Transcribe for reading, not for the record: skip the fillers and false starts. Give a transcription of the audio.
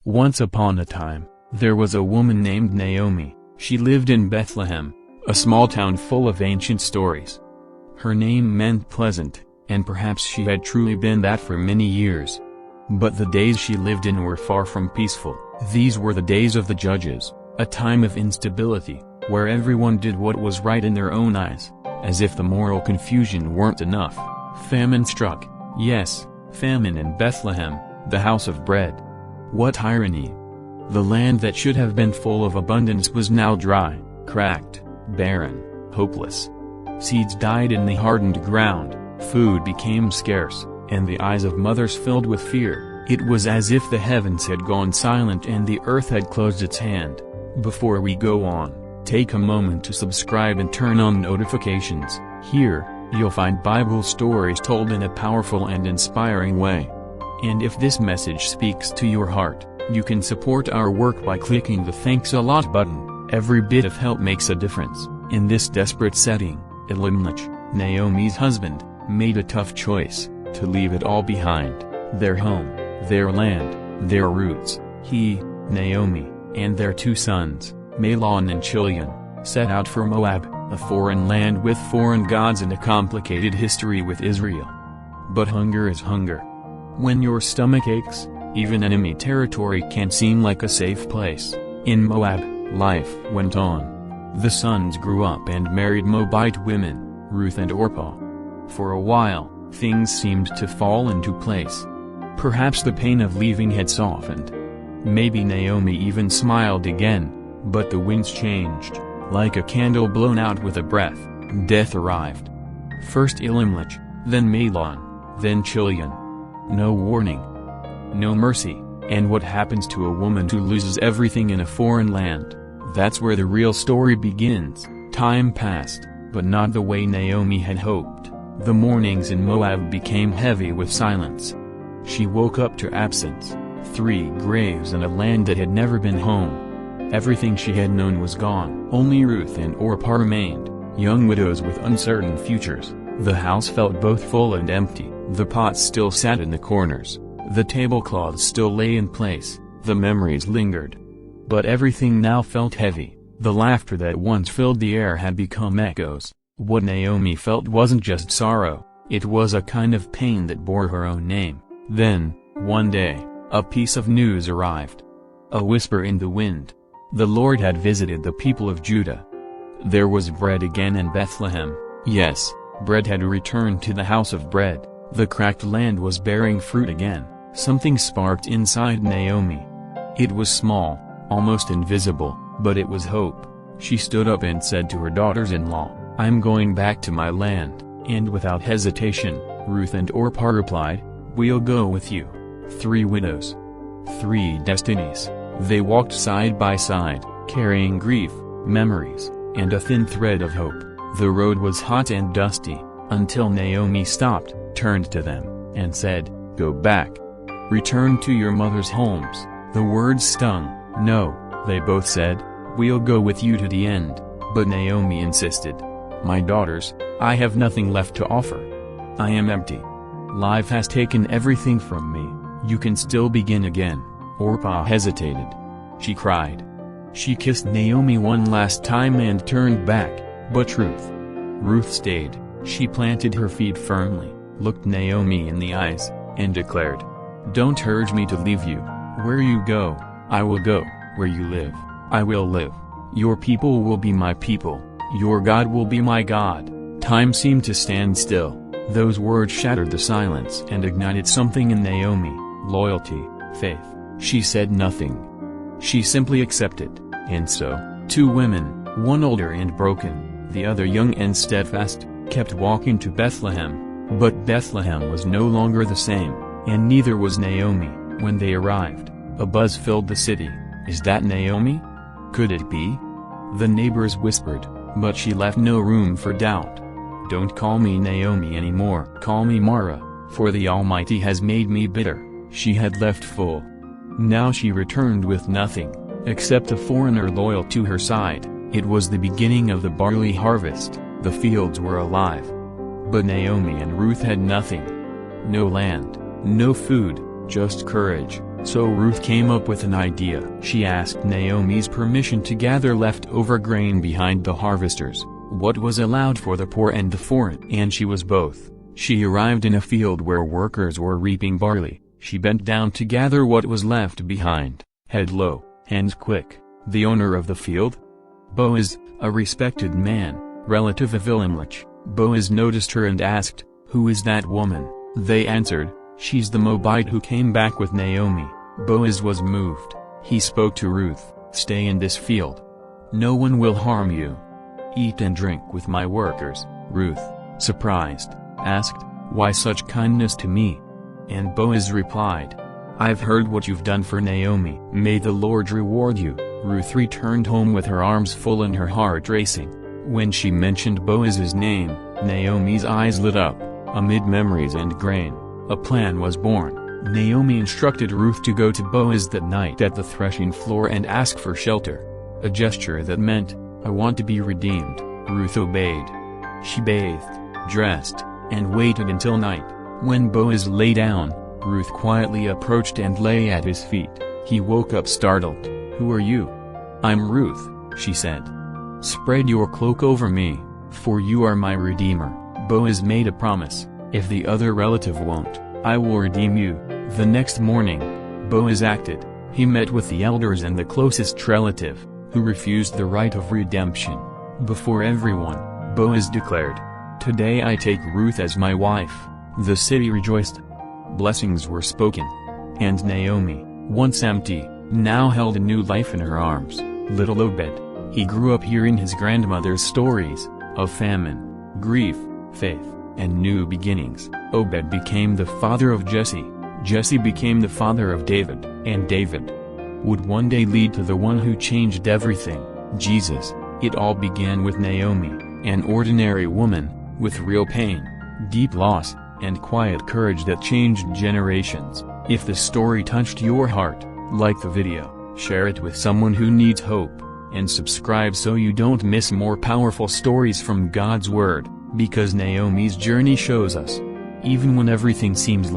Once upon a time, there was a woman named Naomi. She lived in Bethlehem, a small town full of ancient stories. Her name meant pleasant, and perhaps she had truly been that for many years. But the days she lived in were far from peaceful. These were the days of the judges, a time of instability, where everyone did what was right in their own eyes, as if the moral confusion weren't enough. Famine struck, yes, famine in Bethlehem, the house of bread. What irony! The land that should have been full of abundance was now dry, cracked, barren, hopeless. Seeds died in the hardened ground, food became scarce, and the eyes of mothers filled with fear. It was as if the heavens had gone silent and the earth had closed its hand. Before we go on, take a moment to subscribe and turn on notifications. Here, you'll find Bible stories told in a powerful and inspiring way. And if this message speaks to your heart, you can support our work by clicking the Thanks a Lot button. Every bit of help makes a difference. In this desperate setting, Elimelech, Naomi's husband, made a tough choice, to leave it all behind, their home, their land, their roots. He, Naomi, and their 2 sons, Mahlon and Chilion, set out for Moab, a foreign land with foreign gods and a complicated history with Israel. But hunger is hunger. When your stomach aches, even enemy territory can seem like a safe place. In Moab, life went on. The sons grew up and married Moabite women, Ruth and Orpah. For a while, things seemed to fall into place. Perhaps the pain of leaving had softened. Maybe Naomi even smiled again, but the winds changed. Like a candle blown out with a breath, death arrived. First Elimelech, then Mahlon, then Chilion. No warning. No mercy. And what happens to a woman who loses everything in a foreign land? That's where the real story begins. Time passed, but not the way Naomi had hoped. The mornings in Moab became heavy with silence. She woke up to absence, 3 graves and a land that had never been home. Everything she had known was gone. Only Ruth and Orpah remained, young widows with uncertain futures. The house felt both full and empty. The pots still sat in the corners. The tablecloths still lay in place. The memories lingered. But everything now felt heavy. The laughter that once filled the air had become echoes. What Naomi felt wasn't just sorrow, it was a kind of pain that bore her own name. Then, one day, a piece of news arrived. A whisper in the wind. The Lord had visited the people of Judah. There was bread again in Bethlehem. Yes, bread had returned to the house of bread. The cracked land was bearing fruit again. Something sparked inside Naomi. It was small, almost invisible, but it was hope. She stood up and said to her daughters-in-law, "I'm going back to my land." And without hesitation, Ruth and Orpah replied, "We'll go with you." 3 widows. 3 destinies. They walked side by side, carrying grief, memories, and a thin thread of hope. The road was hot and dusty, until Naomi stopped, turned to them, and said, "Go back. Return to your mother's homes." The words stung. "No," they both said, "we'll go with you to the end." But Naomi insisted, "My daughters, I have nothing left to offer. I am empty. Life has taken everything from me. You can still begin again." Orpah hesitated. She cried. She kissed Naomi one last time and turned back, but Ruth stayed. She planted her feet firmly, looked Naomi in the eyes, and declared, "Don't urge me to leave you. Where you go, I will go. Where you live, I will live. Your people will be my people. Your God will be my God." Time seemed to stand still. Those words shattered the silence and ignited something in Naomi, loyalty, faith. She said nothing. She simply accepted. And so, 2 women, one older and broken, the other young and steadfast, kept walking to Bethlehem. But Bethlehem was no longer the same, and neither was Naomi. When they arrived, a buzz filled the city. "Is that Naomi? Could it be?" The neighbors whispered, but she left no room for doubt. "Don't call me Naomi anymore. Call me Mara, for the Almighty has made me bitter." She had left full. Now she returned with nothing, except a foreigner loyal to her side. It was the beginning of the barley harvest. The fields were alive. But Naomi and Ruth had nothing. No land, no food, just courage. So Ruth came up with an idea. She asked Naomi's permission to gather leftover grain behind the harvesters, what was allowed for the poor and the foreign. And she was both. She arrived in a field where workers were reaping barley. She bent down to gather what was left behind, head low, hands quick. The owner of the field? Boaz, a respected man, relative of Elimelech. Boaz noticed her and asked, "Who is that woman?" They answered, "She's the Moabite who came back with Naomi." Boaz was moved. He spoke to Ruth, "Stay in this field. No one will harm you. Eat and drink with my workers." Ruth, surprised, asked, "Why such kindness to me?" And Boaz replied, "I've heard what you've done for Naomi. May the Lord reward you." Ruth returned home with her arms full and her heart racing. When she mentioned Boaz's name, Naomi's eyes lit up. Amid memories and grain, a plan was born. Naomi instructed Ruth to go to Boaz that night at the threshing floor and ask for shelter. A gesture that meant, "I want to be redeemed." Ruth obeyed. She bathed, dressed, and waited until night. When Boaz lay down, Ruth quietly approached and lay at his feet. He woke up startled. "Who are you?" "I'm Ruth," she said. "Spread your cloak over me, for you are my redeemer." Boaz made a promise, "If the other relative won't, I will redeem you." The next morning, Boaz acted. He met with the elders and the closest relative, who refused the right of redemption. Before everyone, Boaz declared, "Today I take Ruth as my wife." The city rejoiced. Blessings were spoken. And Naomi, once empty, now held a new life in her arms. Little Obed. He grew up hearing his grandmother's stories, of famine, grief, faith, and new beginnings. Obed became the father of Jesse. Jesse became the father of David. And David would one day lead to the one who changed everything, Jesus. It all began with Naomi, an ordinary woman, with real pain, deep loss, and quiet courage that changed generations. If the story touched your heart, like the video, share it with someone who needs hope, and subscribe so you don't miss more powerful stories from God's Word, because Naomi's journey shows us, even when everything seems